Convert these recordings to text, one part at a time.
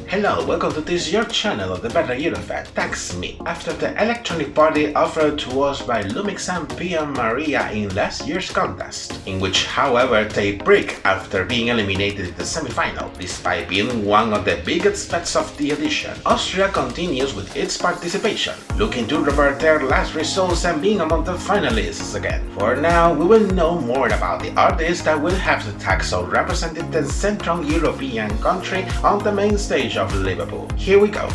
Hello, welcome to this your channel of the better Eurofan. Thanks me. After the electronic party offered to us by Lumix and Pia Maria in last year's contest, in which however they break after being eliminated in the semi-final, despite being one of the biggest threats of the edition, Austria continues with its participation, looking to revert their last results and being among the finalists again. For now, we will know more about the artists that will have the task of representing the Central European country on the main stage of Liverpool. Here we go.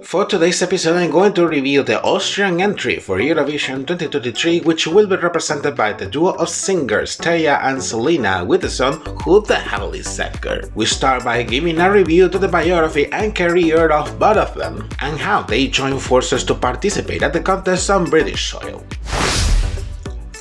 For today's episode, I'm going to review the Austrian entry for Eurovision 2023, which will be represented by the duo of singers Teya and Salena with the song Who the Hell is Edgar? We start by giving a review to the biography and career of both of them, and how they joined forces to participate at the contest on British soil.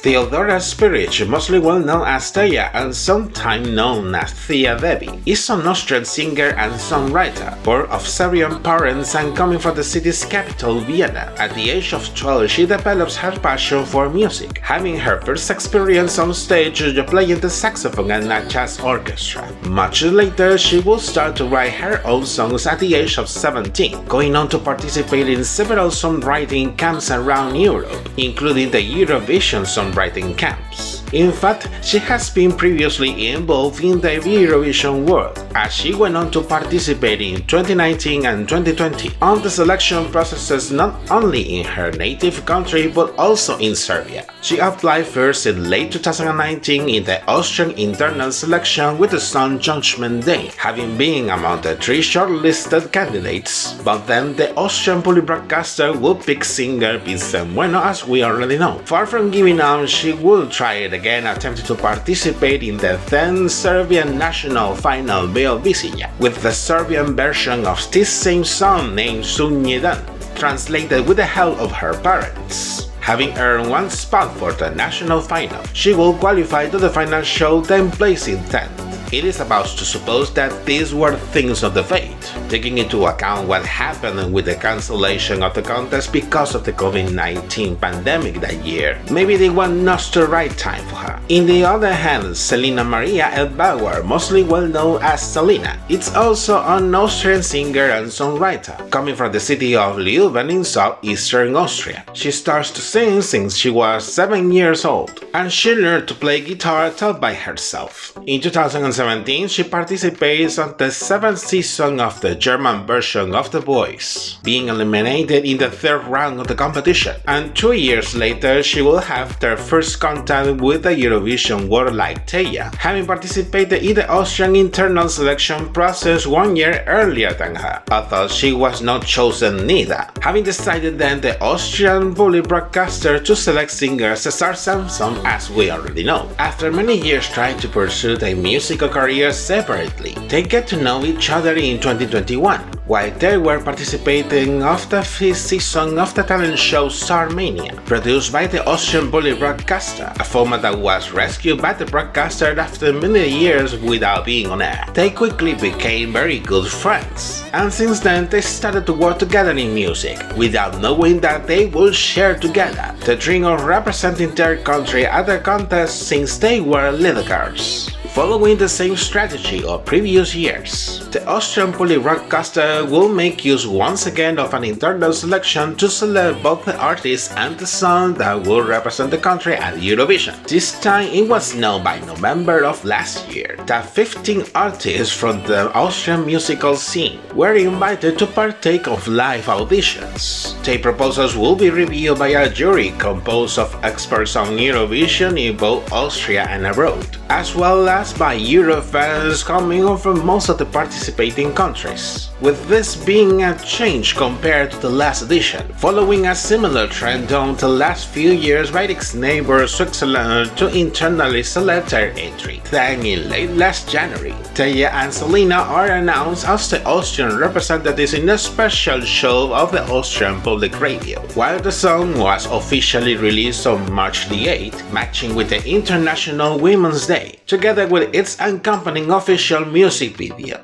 Theodora Spirich, mostly well known as Teya and sometimes known as Thea Devi, is an Austrian singer and songwriter, born of Serbian parents and coming from the city's capital, Vienna. At the age of 12, she develops her passion for music, having her first experience on stage playing the saxophone in a jazz orchestra. Much later, she will start to write her own songs at the age of 17, going on to participate in several songwriting camps around Europe, including the Eurovision Song Writing camps. In fact, she has been previously involved in the Eurovision world, as she went on to participate in 2019 and 2020 on the selection processes not only in her native country but also in Serbia. She applied first in late 2019 in the Austrian internal selection with the song Judgment Day, having been among the 3 shortlisted candidates, but then the Austrian public broadcaster would pick singer Vincent Bueno, as we already know. Far from giving up, she will try it again, attempting to participate in the then Serbian national final Eurovision, with the Serbian version of this same song named Sunjedan, translated with the help of her parents. Having earned 1 spot for the national final, she will qualify to the final show, then placing 10th. It is about to suppose that these were things of the fate, taking into account what happened with the cancellation of the contest because of the COVID-19 pandemic that year. Maybe they were not the right time for her. In the other hand, Selena Maria Edgar, mostly well known as Salena, is also an Austrian singer and songwriter, coming from the city of Leuven in southeastern Austria. She starts to sing since she was 7 years old, and she learned to play guitar taught by herself. In 2017, she participates on the 7th season of the German version of The Voice, being eliminated in the 3rd round of the competition, and 2 years later she will have their first contact with the Eurovision world like Teya, having participated in the Austrian internal selection process 1 year earlier than her, although she was not chosen neither, having decided then the Austrian public broadcaster to select singer Cesar Samson, as we already know. After many years trying to pursue their musical careers separately, they get to know each other in 2021, while they were participating of the 5th season of the talent show Starmania, produced by the Austrian public broadcaster, a format that was rescued by the broadcaster after many years without being on air. They quickly became very good friends, and since then they started to work together in music, without knowing that they would share together the dream of representing their country at the contest since they were little girls. Following the same strategy of previous years, the Austrian public broadcaster will make use once again of an internal selection to select both the artist and the song that will represent the country at Eurovision. This time it was known by November of last year that 15 artists from the Austrian musical scene were invited to partake of live auditions. Their proposals will be reviewed by a jury composed of experts on Eurovision in both Austria and abroad, as well as by Eurofans coming from most of the participating countries, with this being a change compared to the last edition, following a similar trend on the last few years by its neighbor Switzerland to internally select their entry. Then in late last January, Teya and Salena are announced as the Austrian representatives in a special show of the Austrian public radio, while the song was officially released on March the 8th, matching with the International Women's Day, together with its accompanying official music video.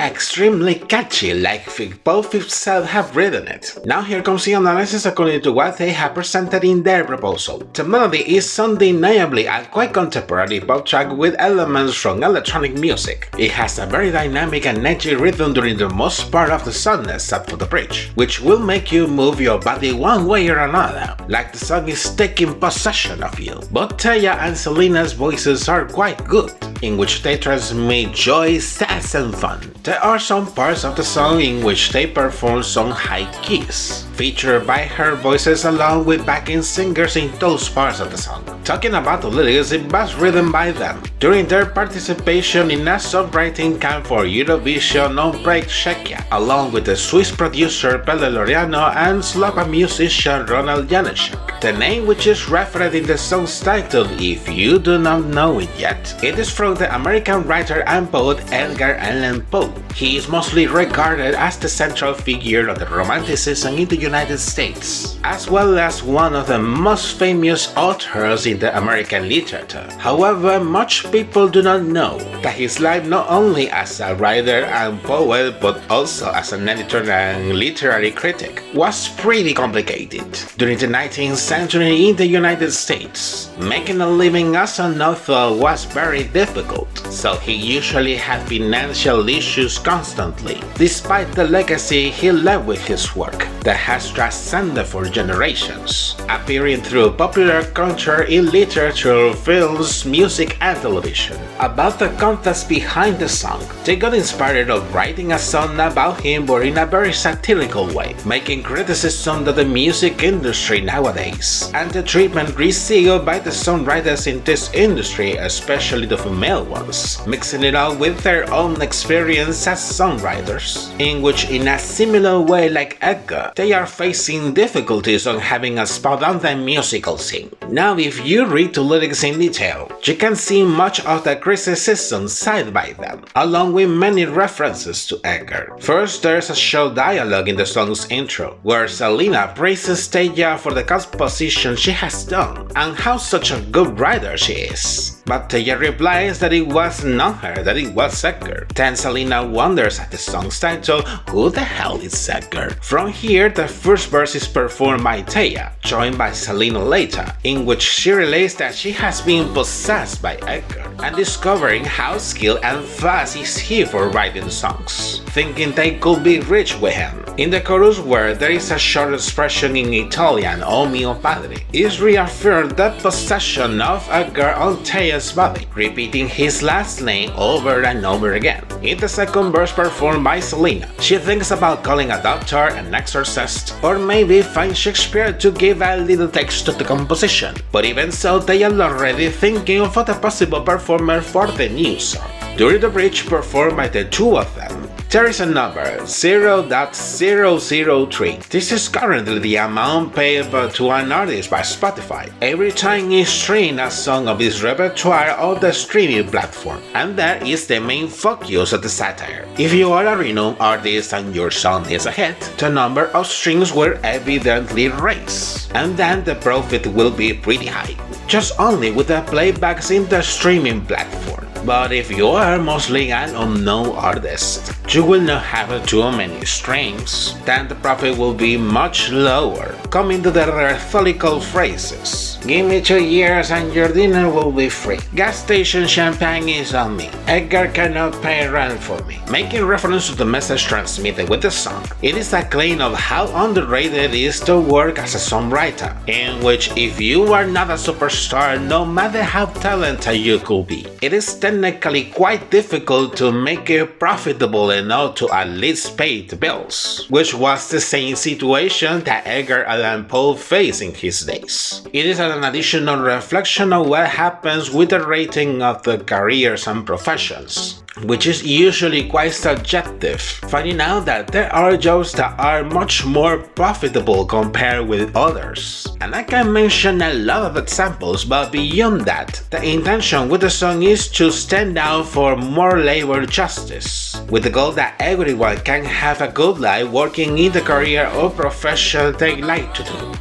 extremely catchy, like both itself have written it. Now here comes the analysis according to what they have presented in their proposal. The melody is undeniably a quite contemporary pop track with elements from electronic music. It has a very dynamic and edgy rhythm during the most part of the song except for the bridge, which will make you move your body one way or another, like the song is taking possession of you. Both Teya and Salena's voices are quite good, in which they transmit joy, sass and fun. There are some parts of the song in which they perform some high keys, featured by her voices along with backing singers in those parts of the song. Talking about the lyrics, it was written by them during their participation in a songwriting camp for Eurovision on Czechia, along with the Swiss producer Pelle Loriano and Slovak musician Ronald Janeček. The name which is referred in the song's title, if you do not know it yet, it is from the American writer and poet Edgar Allan Poe. He is mostly regarded as the central figure of the Romanticism in the United States, as well as one of the most famous authors in the American literature. However, much people do not know that his life not only as a writer and poet but also as an editor and literary critic was pretty complicated. During the 19th century in the United States, making a living as an author was very difficult, so he usually had financial issues constantly, despite the legacy he left with his work that has transcended for generations, appearing through popular culture in literature, films, music and television. About the context behind the song, they got inspired of writing a song about him but in a very satirical way, making criticism of the music industry nowadays, and the treatment received by the songwriters in this industry, especially the female ones, mixing it up with their own experience as songwriters, in which in a similar way like Edgar, they are facing difficulties on having a spot on the musical scene. Now if you read the lyrics in detail, you can see much of the criticism cited by them, along with many references to Edgar. First, there's a short dialogue in the song's intro, where Salena praises Teya for the composition she has done, and how such a good writer she is. But Teya replies that it was not her, that it was Edgar. Then Salena wonders at the song's title, who the hell is Edgar? From here, the first verse is performed by Teya, joined by Salena later, in which she relates that she has been possessed by Edgar, and discovering how skilled and fast is he for writing songs, thinking they could be rich with him. In the chorus, where there is a short expression in Italian, "O mio padre," is reaffirmed the possession of Edgar on Teya's body, repeating his last name over and over again. In the second verse performed by Salena, she thinks about calling a doctor, an exorcist, or maybe find Shakespeare to give a little text to the composition. But even so, they are already thinking of a possible performer for the new song. During the bridge performed by the two of them, there is a number, 0.003. This is currently the amount paid to an artist by Spotify every time he streams a song of his repertoire on the streaming platform, and that is the main focus of the satire. If you are a renowned artist and your song is a hit, the number of streams will evidently raise, and then the profit will be pretty high, just only with the playbacks in the streaming platform. But if you are mostly an unknown artist, you will not have too many streams, then the profit will be much lower, coming to the rhetorical phrases. Give me 2 years and your dinner will be free. Gas station champagne is on me. Edgar cannot pay rent for me. Making reference to the message transmitted with the song, it is a claim of how underrated it is to work as a songwriter, in which if you are not a superstar, no matter how talented you could be, it is technically quite difficult to make it profitable enough to at least pay the bills, which was the same situation that Edgar Allan Poe faced in his days. It is an additional reflection of what happens with the rating of the careers and professions, which is usually quite subjective, finding out that there are jobs that are much more profitable compared with others. And I can mention a lot of examples, but beyond that, the intention with the song is to stand out for more labor justice, with the goal that everyone can have a good life working in the career or profession they like to do.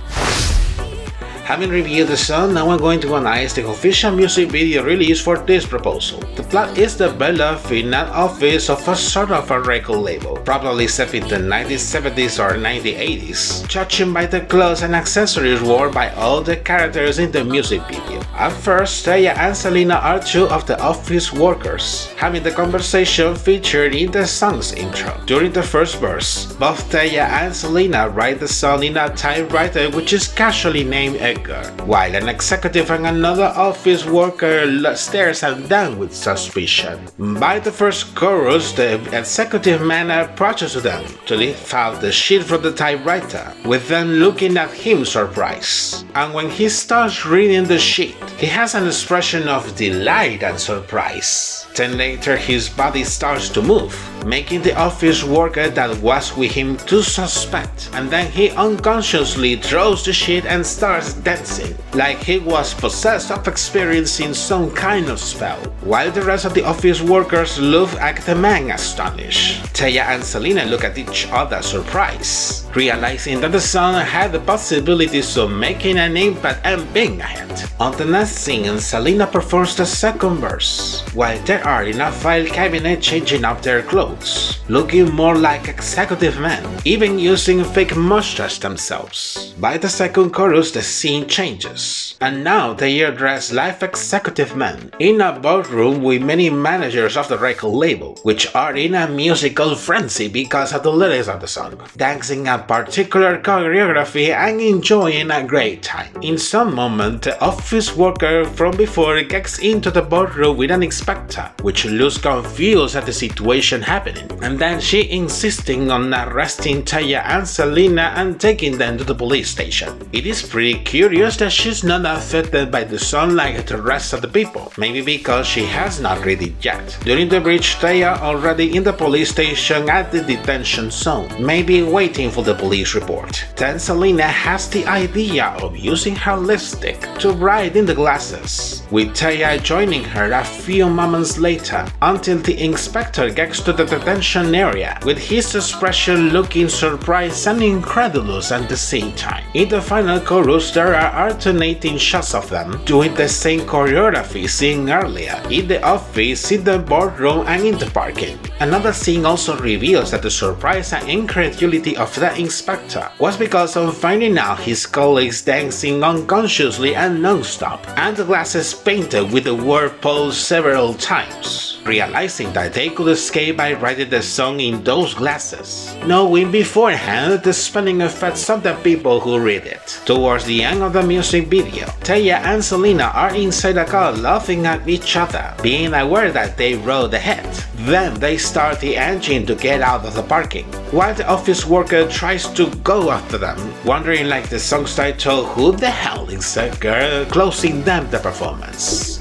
Having reviewed the song, now I'm going to analyze the official music video release for this proposal. The plot is developed in an office of a sort of a record label, probably set in the 1970s or 1980s, judging by the clothes and accessories worn by all the characters in the music video. At first, Teya and Salena are two of the office workers, having the conversation featured in the song's intro. During the first verse, both Teya and Salena write the song in a typewriter which is casually named Edgar, while an executive and another office worker stares at them with suspicion. By the first chorus, the executive man approaches them to lift out the sheet from the typewriter, with them looking at him surprised. And when he starts reading the sheet, he has an expression of delight and surprise. Then later his body starts to move, making the office worker that was with him to suspect, and then he unconsciously throws the sheet and starts dancing, like he was possessed of experiencing some kind of spell, while the rest of the office workers look at the man astonished. Teya and Salena look at each other surprised, realizing that the song had the possibilities of making an impact and being a hit. On the next scene, Salena performs the second verse, while they are in a file cabinet changing up their clothes, looking more like executive men, even using fake mustache themselves. By the second chorus, the scene changes, and now they are dressed like executive men, in a boardroom with many managers of the record label, which are in a musical frenzy because of the lyrics of the song, dancing a particular choreography and enjoying a great time. In some moment, the office worker from before gets into the boardroom with an inspector, which looks confused at the situation happening, and then she insisting on arresting Teya and Salena and taking them to the police station. It is pretty curious that she's not affected by the song like the rest of the people, maybe because she has not read it yet. During the bridge, Teya already in the police station at the detention zone, maybe waiting for the police report. Then Salena has the idea of using her lipstick to write in the glasses, with Teya joining her a few moments later, until the inspector gets to the detention area, with his expression looking surprised and incredulous at the same time. In the final chorus, there are alternating shots of them doing the same choreography seen earlier, in the office, in the boardroom, and in the parking. Another scene also reveals that the surprise and incredulity of the inspector was because of finding out his colleagues dancing unconsciously and non-stop, and the glasses painted with the word "pose" several times, realizing that they could escape by writing the song in those glasses, knowing beforehand the spelling effects of the people who read it. Towards the end of the music video, Teya and Salena are inside a car laughing at each other, being aware that they rode ahead. Then they start the engine to get out of the parking, while the office worker tries to go after them, wondering like the song's title, "Who the hell is that girl?" closing them the performance.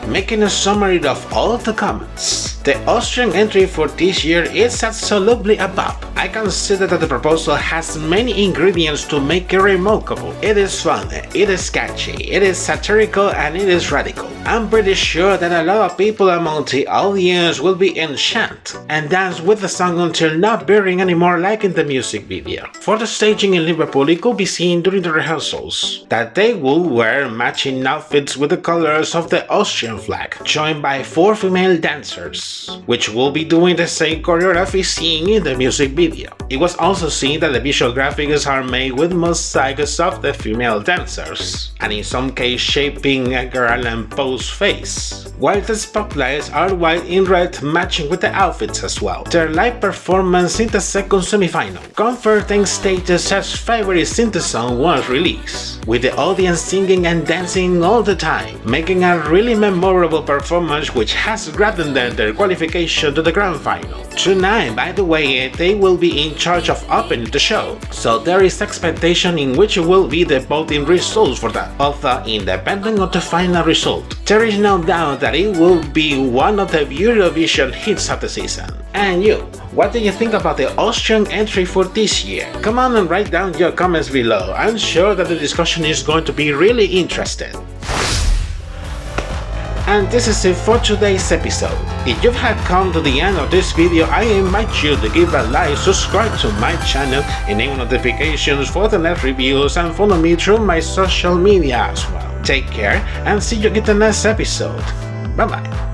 Making a summary of all of the comments, the Austrian entry for this year is absolutely a bop. I consider that the proposal has many ingredients to make it remarkable. It is fun, it is catchy, it is satirical, and it is radical. I'm pretty sure that a lot of people among the audience will be enchanted and dance with the song until not bearing anymore like in the music video. For the staging in Liverpool, it could be seen during the rehearsals that they will wear matching outfits with the colors of the Austrian flag, joined by 4 female dancers, which will be doing the same choreography seen in the music video. It was also seen that the visual graphics are made with mosaics of the female dancers, and in some case shaping Edgar Allan Poe's face, while the spotlights are white in red matching with the outfits as well. Their live performance in the second semi-final confirmed status as favorite since the song was released, with the audience singing and dancing all the time, making a really memorable performance which has granted them their qualification to the grand final. Tonight, by the way, they will be in charge of opening the show, so there is expectation in which will be the voting results for that, although independent of the final result. There is no doubt that it will be one of the Eurovision hits of the season. And you, what do you think about the Austrian entry for this year? Come on and write down your comments below. I'm sure that the discussion is going to be really interesting. And this is it for today's episode. If you have come to the end of this video, I invite you to give a like, subscribe to my channel, enable notifications for the next reviews, and follow me through my social media as well. Take care and see you in the next episode. Bye bye.